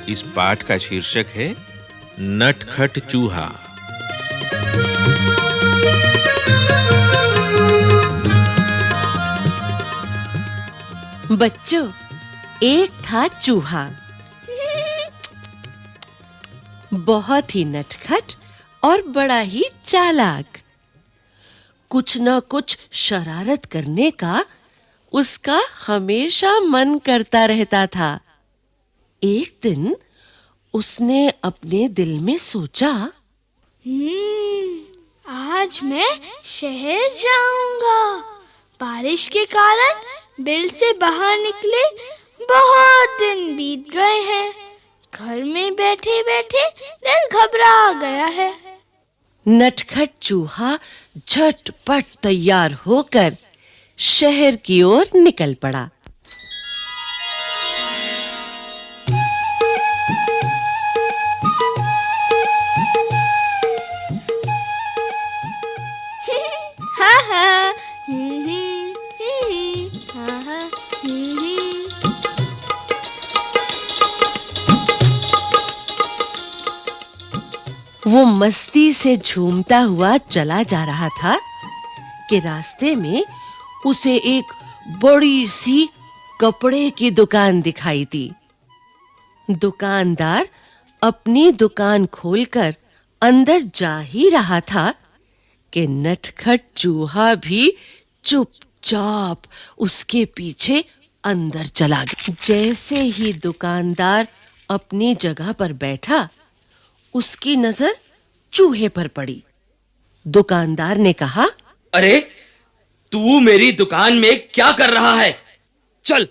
इस पाठ का शीर्षक है नटखट चूहा। बच्चों, एक था चूहा, बहुत ही नटखट और बड़ा ही चालाक। कुछ न कुछ शरारत करने का उसका हमेशा मन करता रहता था। एक दिन उसने अपने दिल में सोचा, आज मैं शहर जाऊंगा। बारिश के कारण बिल से बाहर निकले बहुत दिन बीत गए हैं। घर में बैठे-बैठे दिल घबरा गया है। नटखट चूहा झटपट तैयार होकर शहर की ओर निकल पड़ा। वो मस्ती से झूमता हुआ चला जा रहा था कि रास्ते में उसे एक बड़ी सी कपड़े की दुकान दिखाई दी। दुकानदार अपनी दुकान खोलकर अंदर जा ही रहा था कि नटखट चूहा भी चुपचाप उसके पीछे अंदर चला गया। जैसे ही दुकानदार अपनी जगह पर बैठा, उसकी नजर चूहे पर पड़ी। दुकानदार ने कहा, अरे, तू मेरी दुकान में क्या कर रहा है? चल,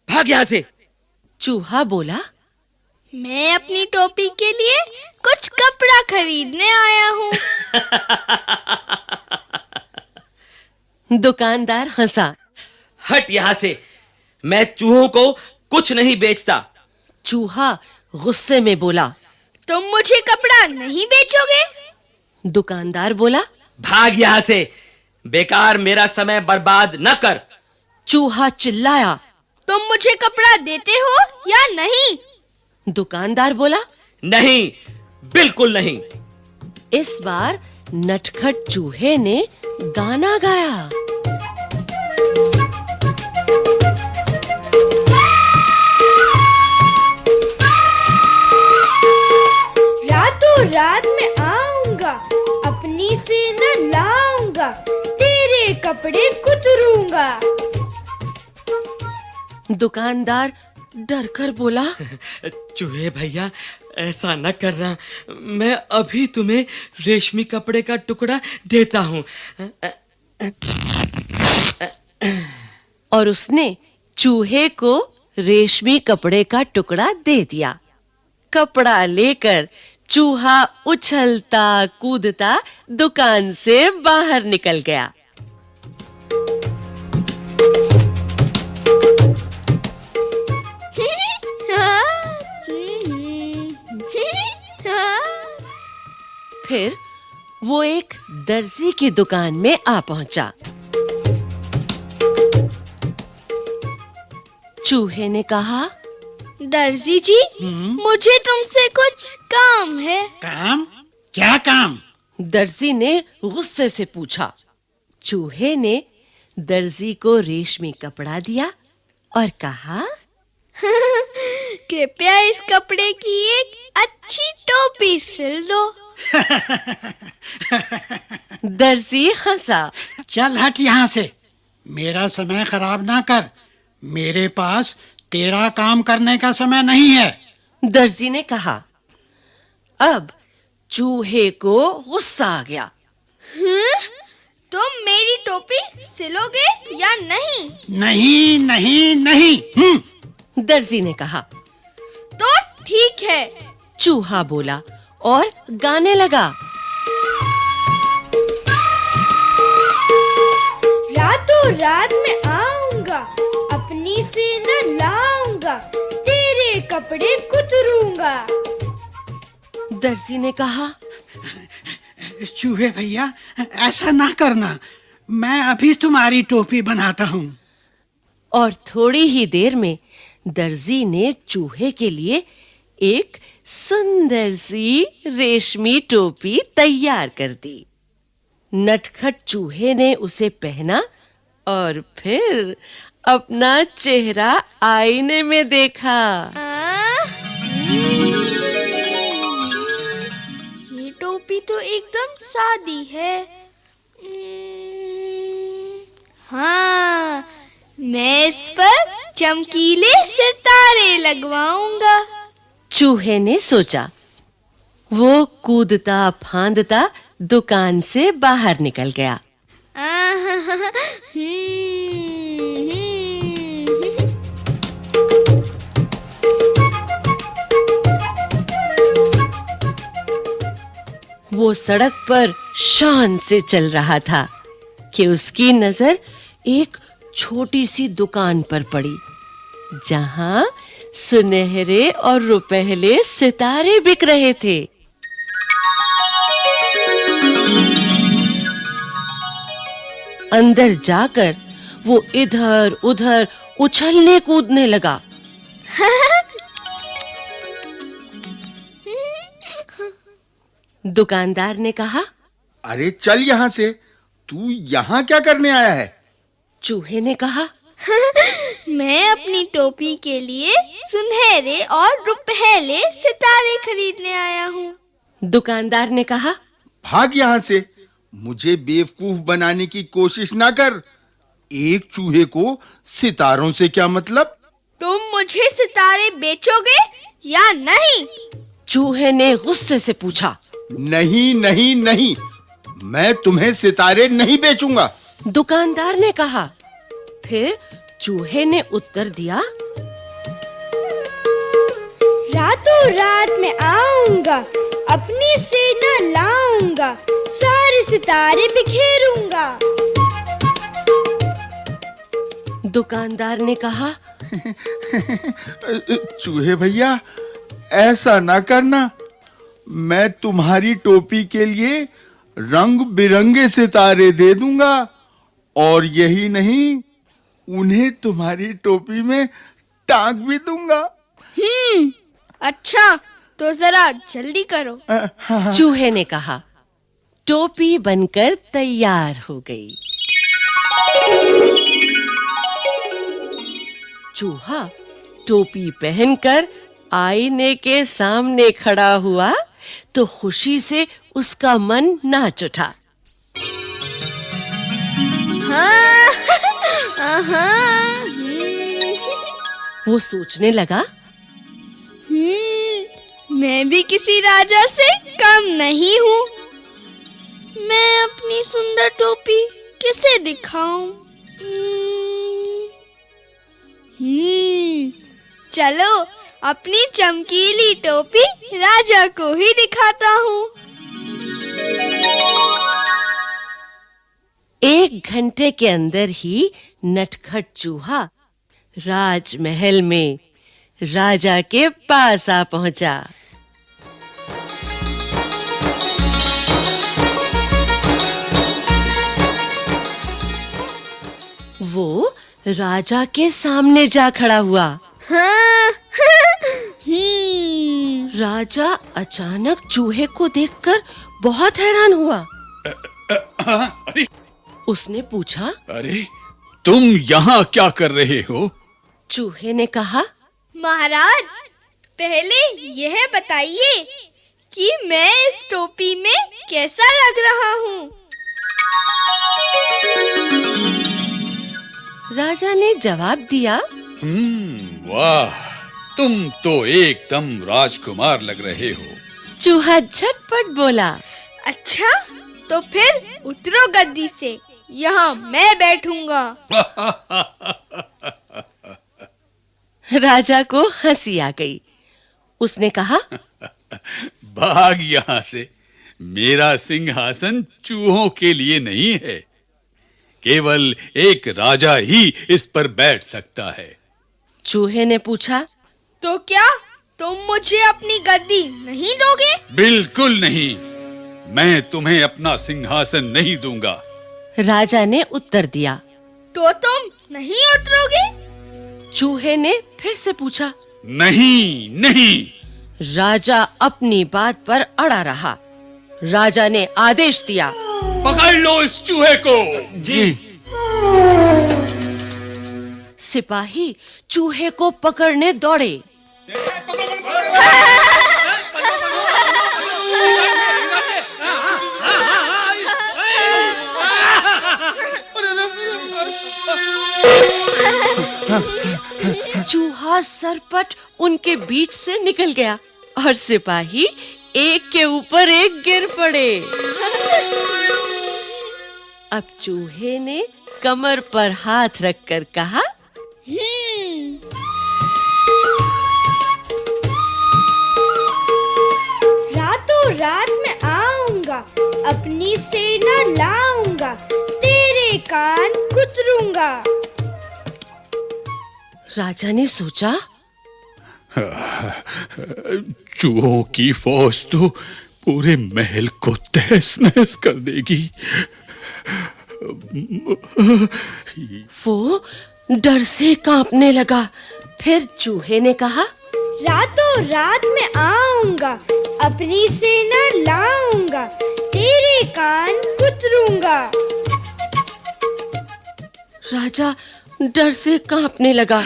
भाग यहां से। चूहा बोला, मैं अपनी टोपी के लिए कुछ कपड़ा खरीदने आया हूँ। दुकानदार हंसा। हट यहां से, मैं चूहों को कुछ नहीं बेचता। चूहा गुस्से में बोला, तुम मुझे कपड़ा नहीं बेचोगे? दुकानदार बोला, भाग यहां से, बेकार मेरा समय बर्बाद न कर। चूहा चिल्लाया, तुम मुझे कपड़ा देते हो या नहीं? दुकानदार बोला, नहीं, बिल्कुल नहीं। इस बार नटखट चूहे ने गाना गाया। रातों रात में आऊंगा, अपनी से न लाऊंगा, तेरे कपड़े कुतरूंगा। दुकानदार डर कर बोला, चूहे भैया, ऐसा न करना। मैं अभी तुम्हें रेशमी कपड़े का टुकड़ा देता हूं। और उसने चूहे को रेशमी कपड़े का टुकड़ा दे दिया। कपड़ा लेकर चूहा उछलता कूदता दुकान से बाहर निकल गया। फिर वो एक दर्जी की दुकान में आ पहुंचा। चूहे ने कहा, दर्जी जी, मुझे तुमसे कुछ काम है। काम? क्या काम? दर्जी ने गुस्से से पूछा। चूहे ने दर्जी को रेशमी कपड़ा दिया और कहा, कृपया इस कपड़े की एक अच्छी टोपी सिल दो। दर्जी हंसा। चल हट यहाँ से, मेरा समय खराब ना कर। मेरे पास तेरा काम करने का समय नहीं है। दर्जी ने कहा। अब चूहे को गुस्सा आ गया। तुम मेरी टोपी सिलोगे या नहीं? नहीं नहीं नहीं। दर्जी ने कहा। तो ठीक है, चूहा बोला और गाने लगा। रातों रात में आऊंगा, अपनी से न लाऊंगा, तेरे कपड़े कुतरूंगा। दर्जी ने कहा, चूहे भैया, ऐसा ना करना, मैं अभी तुम्हारी टोपी बनाता हूँ। और थोड़ी ही देर में दर्जी ने चूहे के लिए एक सुंदर सी रेशमी टोपी तैयार कर दी। नटखट चूहे ने उसे पहना और फिर अपना चेहरा आईने में देखा। ये टोपी तो एकदम सादी है। हाँ, मैं इस पर चमकीले सितारे लगवाऊंगा। चूहे ने सोचा। वो कूदता फांदता दुकान से बाहर निकल गया। वो सड़क पर शान से चल रहा था कि उसकी नजर एक छोटी सी दुकान पर पड़ी, जहां सुनहरे और रुपहले सितारे बिक रहे थे। अंदर जाकर वो इधर उधर उछलने कूदने लगा। दुकानदार ने कहा, अरे चल यहाँ से, तू यहाँ क्या करने आया है? चूहे ने कहा, मैं अपनी टोपी के लिए सुनहरे और रुपहले सितारे खरीदने आया हूँ। दुकानदार ने कहा, भाग यहाँ से, मुझे बेवकूफ बनाने की कोशिश ना कर। एक चूहे को सितारों से क्या मतलब? तुम मुझे सितारे बेचोगे या नहीं? चूहे ने गुस्से से पूछा। नहीं नहीं नहीं, मैं तुम्हें सितारे नहीं बेचूंगा। दुकानदार ने कहा। फिर चूहे ने उत्तर दिया, रातों रात मैं आऊंगा, अपनी सेना लाऊंगा, सारे सितारे बिखेरूंगा। दुकानदार ने कहा, चूहे भैया, ऐसा ना करना। मैं तुम्हारी टोपी के लिए रंग बिरंगे सितारे दे दूंगा, और यही नहीं, उन्हें तुम्हारी टोपी में टांग भी दूंगा। अच्छा, तो जरा जल्दी करो। चूहे ने कहा। टोपी बनकर तैयार हो गई। चूहा टोपी पहनकर आईने के सामने खड़ा हुआ तो खुशी से उसका मन नाच उठा। वो सोचने लगा, मैं भी किसी राजा से कम नहीं हूँ। मैं अपनी सुंदर टोपी किसे दिखाऊं? चलो, अपनी चमकीली टोपी राजा को ही दिखाता हूँ। 1 घंटे के अंदर ही नटखट चूहा राजमहल में राजा के पास आ पहुंचा। वो राजा के सामने जा खड़ा हुआ। राजा अचानक चूहे को देखकर बहुत हैरान हुआ। अरे उसने पूछा, अरे तुम यहाँ क्या कर रहे हो? चूहे ने कहा, महाराज, पहले यह बताइए कि मैं इस टोपी में कैसा लग रहा हूँ? राजा ने जवाब दिया, वाह, तुम तो एकदम राजकुमार लग रहे हो। चूहा झटपट बोला, अच्छा, तो फिर उतरो गद्दी से, यहाँ मैं बैठूंगा। राजा को हंसी आ गई। उसने कहा, भाग यहाँ से, मेरा सिंहासन चूहों के लिए नहीं है। केवल एक राजा ही इस पर बैठ सकता है। चूहे ने पूछा, तो क्या तुम मुझे अपनी गद्दी नहीं दोगे? बिल्कुल नहीं, मैं तुम्हें अपना सिंहासन नहीं दूंगा। राजा ने उत्तर दिया। तो तुम नहीं उतरोगे? चूहे ने फिर से पूछा। नहीं नहीं, राजा अपनी बात पर अड़ा रहा। राजा ने आदेश दिया, पकड़ लो इस चूहे को। जी। सिपाही चूहे को पकड़ने दौड़े। चूहा सरपट उनके बीच से निकल गया और सिपाही एक के ऊपर एक गिर पड़े। अब चूहे ने कमर पर हाथ रखकर कहा, रातों रात मैं आऊंगा, अपनी सेना लाऊंगा, तेरे कान कुतरूंगा। राजा ने सोचा, चूहों की फौज तो पूरे महल को तहस नहस कर देगी। वो डर से कांपने लगा। फिर चूहे ने कहा, रातों रात मैं आऊंगा, अपनी सेना लाऊंगा, तेरे कान कुतरूंगा। राजा डर से कांपने लगा।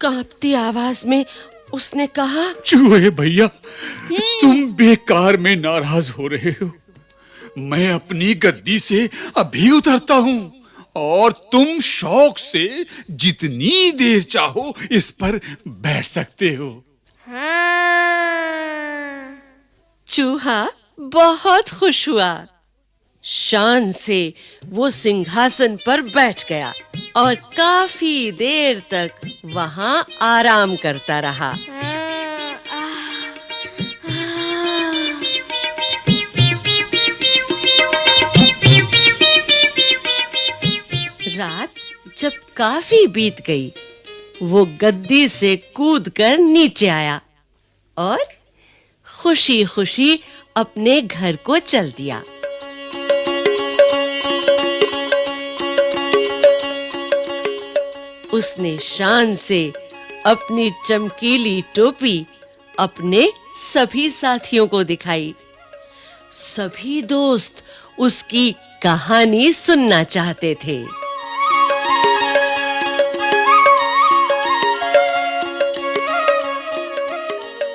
कांपती आवाज में उसने कहा, चूहे भैया, तुम बेकार में नाराज हो रहे हो। मैं अपनी गद्दी से अभी उतरता हूँ और तुम शौक से जितनी देर चाहो इस पर बैठ सकते हो। चूहा बहुत खुश हुआ। शान से वो सिंहासन पर बैठ गया और काफी देर तक वहां आराम करता रहा। रात जब काफी बीत गई, वो गद्दी से कूदकर नीचे आया और खुशी-खुशी अपने घर को चल दिया। उसने शान से अपनी चमकीली टोपी अपने सभी साथियों को दिखाई। सभी दोस्त उसकी कहानी सुनना चाहते थे।